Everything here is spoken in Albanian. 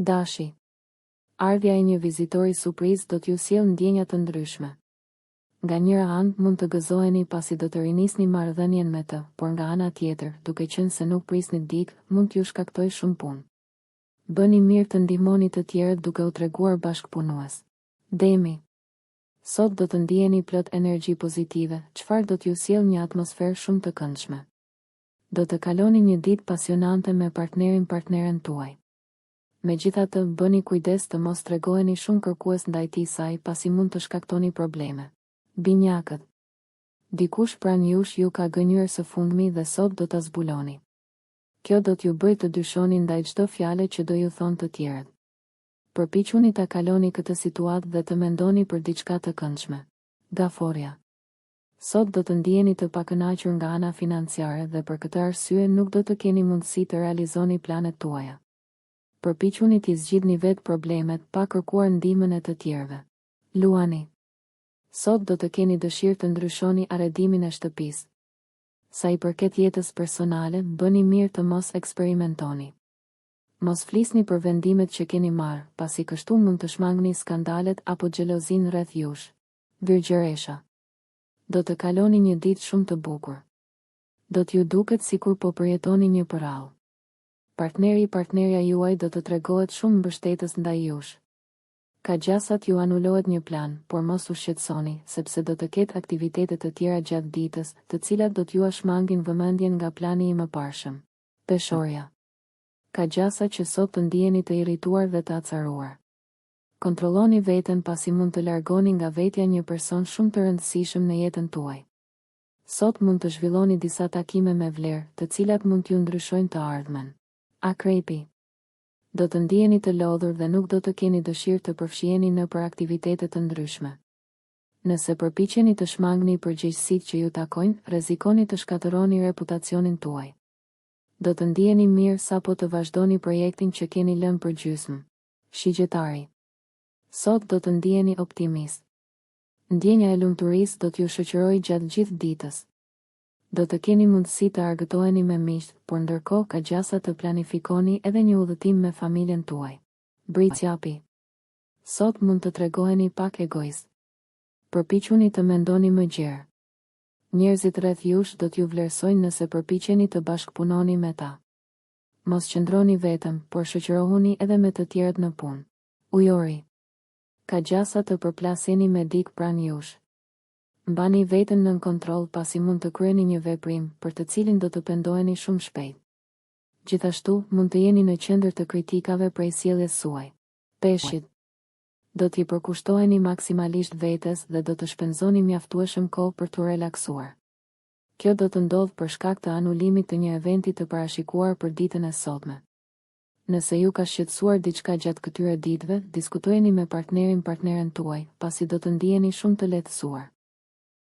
Dashi. Ardhja e një vizitori surprizë do t'ju sjellë ndjenja të ndryshme. Nga njëra anë mund të gëzoheni pasi do të rinisni marrëdhënien me të, por nga ana tjetër, duke qenë se nuk prisni dikë, mund t'ju shkaktoj shumë punë. Bëni mirë të ndihmoni të tjerët duke u treguar bashkëpunues. Demi. Sot do të ndiheni plot energji pozitive, çfarë do t'ju sjellë një atmosferë shumë të këndshme. Do të kaloni një ditë pasionante me partneren tuaj. Megjithatë, bëni kujdes të mos tregoheni shumë kërkues ndaj tij saj pasi mund të shkaktoni probleme. Binjakët. Dikush pranë jush ju ka gënjur së fundmi dhe sot do ta zbuloni. Kjo do t'ju bëjë të dyshoni ndaj çdo fjale që do ju thonë të tjerët. Përpiquni ta kaloni këtë situatë dhe të mendoni për diçka të këndshme. Gaforja. Sot do të ndiheni të pakënaqur nga ana financiare dhe për këtë arsye nuk do të keni mundësi të realizoni planet tuaja. Përpiquni t'i zgjidhni vetë problemet pa kërkuar ndihmën e të tjerëve. Luani. Sot do të keni dëshirë të ndryshoni arredimin e shtëpisë. Sa i përket jetës personale, bëni mirë të mos eksperimentoni. Mos flisni për vendimet që keni marrë, pasi kështu mund të shmangni skandalet apo xhelozinë rreth jush. Virgjëresha. Do të kaloni një ditë shumë të bukur. Do t'ju duket sikur po përjetoni një përrall. Partnerja juaj do të tregohet shumë mbështetës ndaj jush. Ka gjasat ju anulohet një plan, por mos u shqetësoni, sepse do të ketë aktivitete të tjera gjatë ditës, të cilat do t'ju shmangin vëmendjen nga plani i mëparshëm. Peshorja. Ka gjasa që sot të ndiheni të irrituar dhe të acaruar. Kontrolloni veten pasi mund të largoni nga vetja një person shumë të rëndësishëm në jetën tuaj. Sot mund të zhvilloni disa takime me vlerë, të cilat mund t'ju ndryshojnë të ardhmen. Akrepi. Do të ndiheni të lodhur dhe nuk do të keni dëshirë të përfshiheni në për aktivitete të ndryshme. Nëse përpiqeni të shmangni përgjegjësitë që ju takojnë, rrezikoni të shkatërroni reputacionin tuaj. Do të ndiheni mirë sapo të vazhdoni projektin që keni lënë për gjysmë. Shigjetari. Sot do të ndiheni optimist. Ndjenja e lumturisë do t'ju shoqërojë gjatë gjithë ditës. Do të keni mundësi të argëtoheni me miqt, por ndërkohë ka gjasa të planifikoni edhe një udhëtim me familjen tuaj. Bricjapi. Sot mund të tregoheni pak egoist. Përpiquni të mendoni më gjerë. Njerëzit rreth jush do t'ju vlerësojnë nëse përpiqeni të bashkëpunoni me ta. Mos qëndroni vetëm, por shoqërohuni edhe me të tjerët në punë. Ujori. Ka gjasa të përplaseni me dikë pranë jush. Mbani veten nën kontroll pasi mund të kryeni një veprim për të cilin do të pendoheni shumë shpejt. Gjithashtu, mund të jeni në qendër të kritikave prej sjelljes suaj. Peshqit. Do t'i përkushtoheni maksimalisht vetes dhe do të shpenzoni mjaftueshëm kohë për t'u relaksuar. Kjo do të ndodhë për shkak të anulimit të një eventi të parashikuar për ditën e sotme. Nëse ju ka shqetësuar diçka gjatë këtyre ditëve, diskutojeni me partneren tuaj, pasi do të ndiheni shumë të lehtësuar.